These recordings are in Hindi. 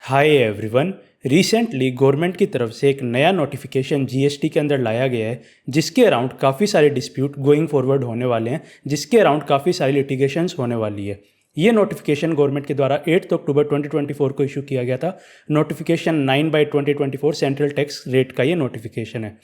Hi everyone. रिसेंटली गवर्नमेंट की तरफ से एक नया नोटिफिकेशन जीएसटी के अंदर लाया गया है जिसके अराउंड काफ़ी सारे डिस्प्यूट गोइंग फॉरवर्ड होने वाले हैं, जिसके अराउंड काफ़ी सारी लिटिगेशंस होने वाली है। ये नोटिफिकेशन गवर्नमेंट के द्वारा 8 अक्टूबर 2024 को इशू किया गया था। नोटिफिकेशन 9/2024 सेंट्रल टैक्स रेट का ये नोटिफिकेशन है।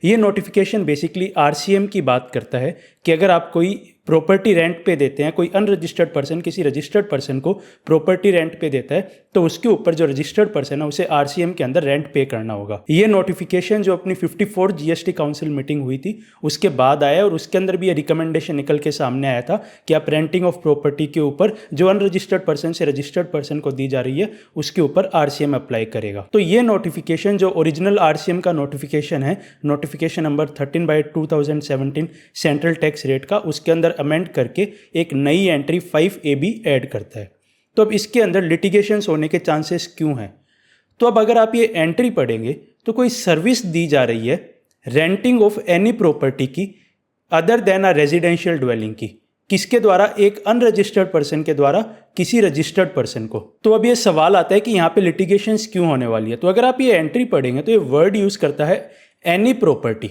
ये नोटिफिकेशन बेसिकली आरसीएम की बात करता है कि अगर आप कोई प्रॉपर्टी रेंट पे देते हैं, कोई अनरजिस्टर्ड पर्सन किसी रजिस्टर्ड पर्सन को प्रॉपर्टी रेंट पे देता है, तो उसके ऊपर जो रजिस्टर्ड पर्सन है उसे आरसीएम के अंदर रेंट पे करना होगा। ये नोटिफिकेशन जो अपनी 54 जीएसटी काउंसिल मीटिंग हुई थी उसके बाद आया और उसके अंदर भी ये रिकमेंडेशन निकल के सामने आया था कि आप रेंटिंग ऑफ प्रॉपर्टी के ऊपर जो अनरजिस्टर्ड पर्सन से रजिस्टर्ड पर्सन को दी जा रही है उसके ऊपर आरसीएम अप्लाई करेगा। तो ये नोटिफिकेशन जो ओरिजिनल आरसीएम का नोटिफिकेशन है, notification number 13/2017 central tax rate का, उसके अंदर अमेंड करके एक नई एंट्री 5AB ऐड करता है। तो अब इसके अंदर लिटिगेशंस होने के चांसेस क्यों हैं? तो अब अगर आप ये एंट्री पढ़ेंगे तो कोई सर्विस दी जा रही है रेंटिंग ऑफ एनी प्रॉपर्टी की अदर देन अ रेजिडेंशियल ड्वेलिंग की, किसके द्वारा? एक अनरजिस्टर्ड पर्सन के द्वारा किसी रजिस्टर्ड पर्सन को। तो अब ये सवाल आता है कि यहाँ पे लिटिगेशंस क्यों होने वाली है। तो अगर आप ये एंट्री पढ़ेंगे तो ये वर्ड यूज करता है एनी प्रॉपर्टी,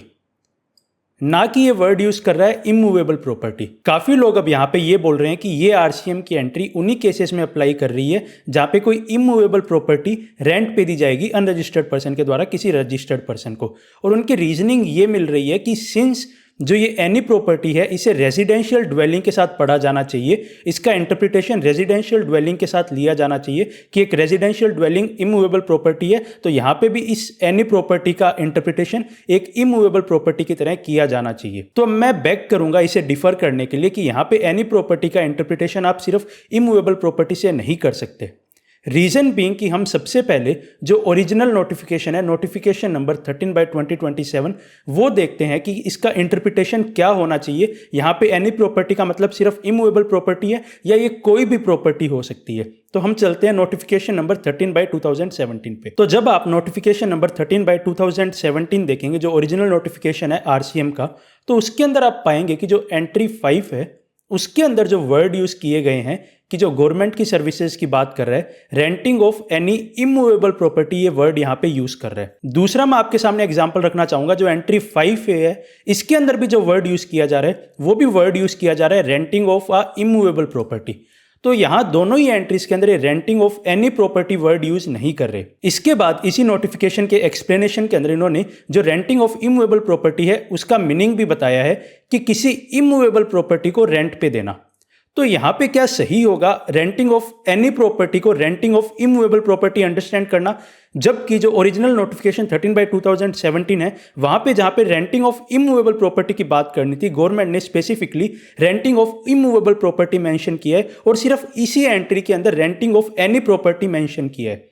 ना कि ये वर्ड यूज कर रहा है इमूवेबल प्रॉपर्टी। काफी लोग अब यहाँ पे ये बोल रहे हैं कि ये आरसीएम की एंट्री उन्हीं केसेस में अप्लाई कर रही है जहाँ पे कोई इमूवेबल प्रॉपर्टी रेंट पे दी जाएगी अनरजिस्टर्ड पर्सन के द्वारा किसी रजिस्टर्ड पर्सन को। और उनकी रीजनिंग ये मिल रही है कि सिंस जो ये एनी प्रॉपर्टी है इसे रेजिडेंशियल ड्वेलिंग के साथ पढ़ा जाना चाहिए, इसका इंटरप्रिटेशन रेजिडेंशियल ड्वेलिंग के साथ लिया जाना चाहिए कि एक रेजिडेंशियल ड्वेलिंग इमूवेबल प्रॉपर्टी है, तो यहाँ पे भी इस एनी प्रॉपर्टी का इंटरप्रिटेशन एक इमूवेबल प्रॉपर्टी की तरह किया जाना चाहिए। तो मैं बैक करूंगा इसे डिफर करने के लिए कि यहाँ पे एनी प्रॉपर्टी का इंटरप्रिटेशन आप सिर्फ इमूवेबल प्रॉपर्टी से नहीं कर सकते। रीजन बीइंग कि हम सबसे पहले जो ओरिजिनल नोटिफिकेशन है, नोटिफिकेशन नंबर 13/2027, वो देखते हैं कि इसका इंटरप्रिटेशन क्या होना चाहिए। यहाँ पे एनी प्रॉपर्टी का मतलब सिर्फ इमूवेबल प्रॉपर्टी है या ये कोई भी प्रॉपर्टी हो सकती है। तो हम चलते हैं नोटिफिकेशन नंबर 13/2017 पे। तो जब आप नोटिफिकेशन नंबर 13/2017 देखेंगे, जो ओरिजिनल नोटिफिकेशन है आरसीएम का, तो उसके अंदर आप पाएंगे कि जो एंट्री 5 है उसके अंदर जो वर्ड यूज किए गए हैं कि जो गवर्नमेंट की सर्विसेज की बात कर रहा है, renting of any immovable property, ये वर्ड यहाँ पे यूज कर रहा है। दूसरा मैं आपके सामने एग्जांपल रखना चाहूंगा, जो एंट्री 5A है इसके अंदर भी जो वर्ड यूज किया जा रहा है वो भी वर्ड यूज किया जा रहा है renting of a immovable property. तो यहां दोनों ही एंट्रीज के अंदर renting of any property word use नहीं कर रहे। इसके बाद इसी नोटिफिकेशन के एक्सप्लेनेशन के अंदर इन्होंने जो रेंटिंग ऑफ इमूवेबल प्रॉपर्टी है उसका मीनिंग भी बताया है कि किसी इमूवेबल प्रॉपर्टी को रेंट पे देना। तो यहां पे क्या सही होगा, रेंटिंग ऑफ एनी प्रॉपर्टी को renting of immovable property understand करना, जबकि जो ओरिजिनल नोटिफिकेशन 13/2017 है वहां पे जहां पे रेंटिंग ऑफ इमूवेबल प्रॉपर्टी की बात करनी थी, गवर्नमेंट ने specifically renting of immovable property mention किया है और सिर्फ इसी एंट्री के अंदर renting of any property mention किया है।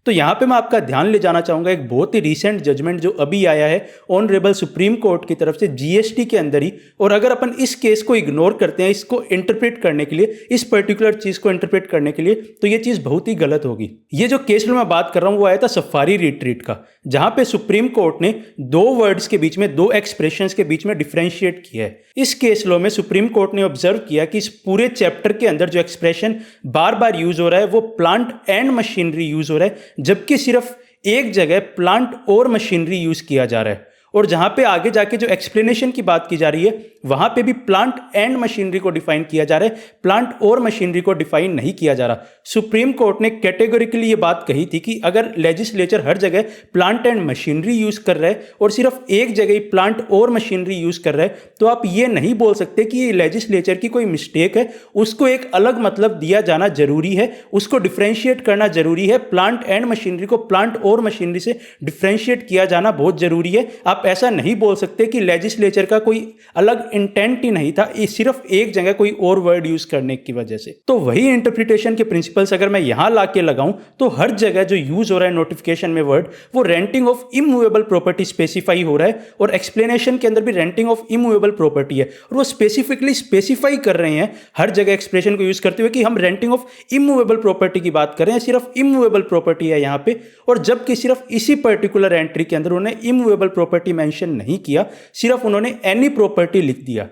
तो यहां पे मैं आपका ध्यान ले जाना चाहूंगा एक बहुत ही रीसेंट जजमेंट जो अभी आया है ऑनरेबल सुप्रीम कोर्ट की तरफ से जीएसटी के अंदर ही। और अगर अपन इस केस को इग्नोर करते हैं, इसको इंटरप्रेट करने के लिए, इस पर्टिकुलर चीज को इंटरप्रेट करने के लिए, तो ये चीज बहुत ही गलत होगी। ये जो केस मैं बात कर रहा हूं वो आया था सफारी रिट्रीट का, जहां पे सुप्रीम कोर्ट ने दो वर्ड्स के बीच में, दो एक्सप्रेशंस के बीच में डिफरेंशिएट किया है। इस केस लॉ में सुप्रीम कोर्ट ने ऑब्जर्व किया कि इस पूरे चैप्टर के अंदर जो एक्सप्रेशन बार बार यूज हो रहा है वो प्लांट एंड मशीनरी यूज हो रहा है, जबकि सिर्फ एक जगह प्लांट और मशीनरी यूज किया जा रहा है। और जहां पे आगे जाके जो एक्सप्लेनेशन की बात की जा रही है वहां पे भी प्लांट एंड मशीनरी को डिफाइन किया जा रहा है, प्लांट और मशीनरी को डिफाइन नहीं किया जा रहा। सुप्रीम कोर्ट ने कैटेगोरिकली ये बात कही थी कि अगर लेजिस्लेचर हर जगह प्लांट एंड मशीनरी यूज कर रहा है और सिर्फ एक जगह ही प्लांट और मशीनरी यूज कर रहा है, तो आप ये नहीं बोल सकते कि ये लेजिस्लेचर की कोई मिस्टेक है, उसको एक अलग मतलब दिया जाना जरूरी है, उसको डिफ्रेंशिएट करना जरूरी है। प्लांट एंड मशीनरी को प्लांट और मशीनरी से डिफ्रेंशिएट किया जाना बहुत जरूरी है। आप ऐसा नहीं बोल सकते कि लेजिस्लेचर का कोई अलग इंटेंट ही नहीं था, सिर्फ एक जगह कोई और वर्ड यूज करने की वजह से। तो वही इंटरप्रिटेशन के प्रिंसिपल्स अगर मैं यहां लाके लगाऊं तो हर जगह जो यूज हो रहा है नोटिफिकेशन में वर्ड, वो renting of immovable property specify हो रहा है और एक्सप्लेनेशन के अंदर भी रेंटिंग ऑफ इमूवेबल प्रॉपर्टी है और वो स्पेसिफिकली स्पेसिफाई कर रहे हैं हर जगह एक्सप्रेशन को यूज करते हुए कि हम रेंटिंग ऑफ इमूवेबल प्रॉपर्टी की बात कर रहे हैं, सिर्फ इमूवेबल प्रॉपर्टी है यहां पे। और जबकि सिर्फ इसी पर्टिकुलर एंट्री के अंदर उन्होंने इमूवेबल प्रॉपर्टी मेंशन नहीं किया, सिर्फ उन्होंने एनी प्रॉपर्टी लिख दिया।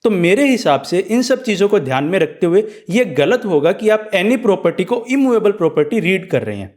तो मेरे हिसाब से इन सब चीजों को ध्यान में रखते हुए यह गलत होगा कि आप एनी प्रॉपर्टी को इमूवेबल प्रॉपर्टी रीड कर रहे हैं।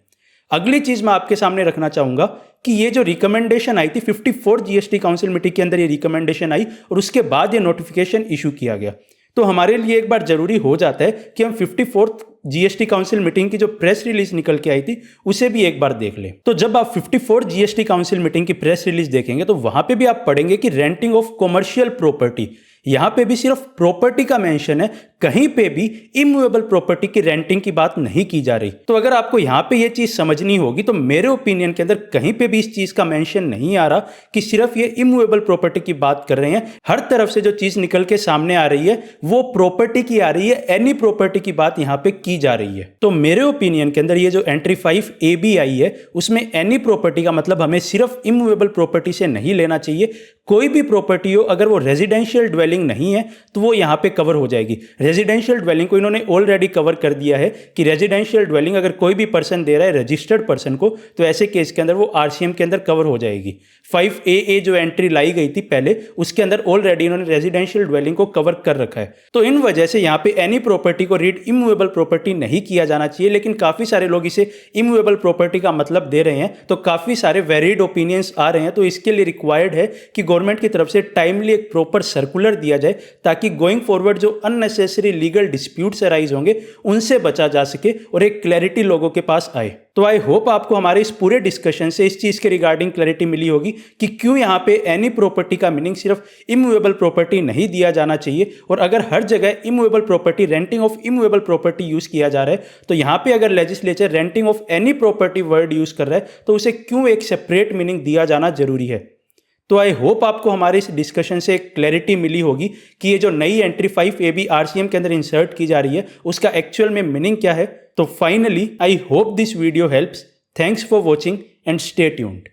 अगली चीज मैं आपके सामने रखना चाहूंगा कि ये जो रिकमेंडेशन आई थी 54 जीएसटी काउंसिल मीटिंग के अंदर ये रिकमेंडेशन आई और उसके बाद ये नोटिफिकेशन इशू किया गया, तो हमारे लिए एक बार जरूरी हो जाता है कि हम 54th जीएसटी काउंसिल मीटिंग की जो प्रेस रिलीज निकल के आई थी उसे भी एक बार देख लें। तो जब आप 54 जीएसटी काउंसिल मीटिंग की प्रेस रिलीज देखेंगे तो वहां पे भी आप पढ़ेंगे कि रेंटिंग ऑफ कमर्शियल प्रॉपर्टी, यहां पे भी सिर्फ प्रॉपर्टी का मेंशन है, कहीं पे भी इमूवेबल प्रॉपर्टी की रेंटिंग की बात नहीं की जा रही। तो अगर आपको यहां पे ये चीज समझनी होगी तो मेरे ओपिनियन के अंदर कहीं पे भी इस चीज का मेंशन नहीं आ रहा कि सिर्फ ये इमूवेबल प्रॉपर्टी की बात कर रहे हैं। हर तरफ से जो चीज निकल के सामने आ रही है वो प्रॉपर्टी की आ रही है, एनी प्रॉपर्टी की बात यहां पे की जा रही है। तो मेरे ओपिनियन के अंदर ये जो एंट्री 5AB आई है उसमें एनी प्रॉपर्टी का मतलब हमें सिर्फ इमूवेबल प्रॉपर्टी से नहीं लेना चाहिए। कोई भी प्रॉपर्टी हो, अगर वो रेजिडेंशियल ड्वेलिंग नहीं है तो वो यहां पे कवर हो जाएगी। रेजिडेंशियल ड्वेलिंग को इन्होंने ऑलरेडी कवर कर दिया है कि रेजिडेंशियल ड्वेलिंग अगर कोई भी पर्सन दे रहा है रजिस्टर्ड पर्सन को, तो ऐसे केस के अंदर वो आरसीएम के अंदर कवर हो जाएगी। 5AA जो एंट्री लाई गई थी पहले, उसके अंदर ऑलरेडी इन्होंने रेजिडेंशियल ड्वेलिंग को कवर कर रखा है। तो इन वजह से यहाँ पे एनी प्रॉपर्टी को रीड इमूवेबल प्रॉपर्टी नहीं किया जाना चाहिए, लेकिन काफी सारे लोग इसे इमूवेबल प्रॉपर्टी का मतलब दे रहे हैं, तो काफी सारे वेरिड ओपिनियंस आ रहे हैं। तो इसके लिए रिक्वायर्ड है कि गवर्नमेंट की तरफ से टाइमली एक प्रॉपर सर्कुलर दिया जाए ताकि गोइंग फॉरवर्ड जो अननेसेसरी लीगल डिस्प्यूट्स अराइज होंगे उनसे बचा जा सके और एक क्लैरिटी लोगों के पास आए। तो आई होप आपको हमारे इस पूरे डिस्कशन से इस चीज के रिगार्डिंग क्लैरिटी मिली होगी कि क्यों यहाँ पे एनी प्रॉपर्टी का मीनिंग सिर्फ इमूवेबल प्रॉपर्टी नहीं दिया जाना चाहिए, और अगर हर जगह immovable property, renting of immovable property use किया जा रहा है, तो यहाँ पे अगर legislature renting of any property word use कर रहा है तो उसे क्यों एक सेपरेट मीनिंग दिया जाना जरूरी है। तो आई होप आपको हमारे इस डिस्कशन से क्लैरिटी मिली होगी कि ये जो नई एंट्री 5AB आरसीएम के अंदर इंसर्ट की जा रही है उसका एक्चुअल में मीनिंग क्या है। तो finally I hope this video helps. Thanks for watching and stay tuned.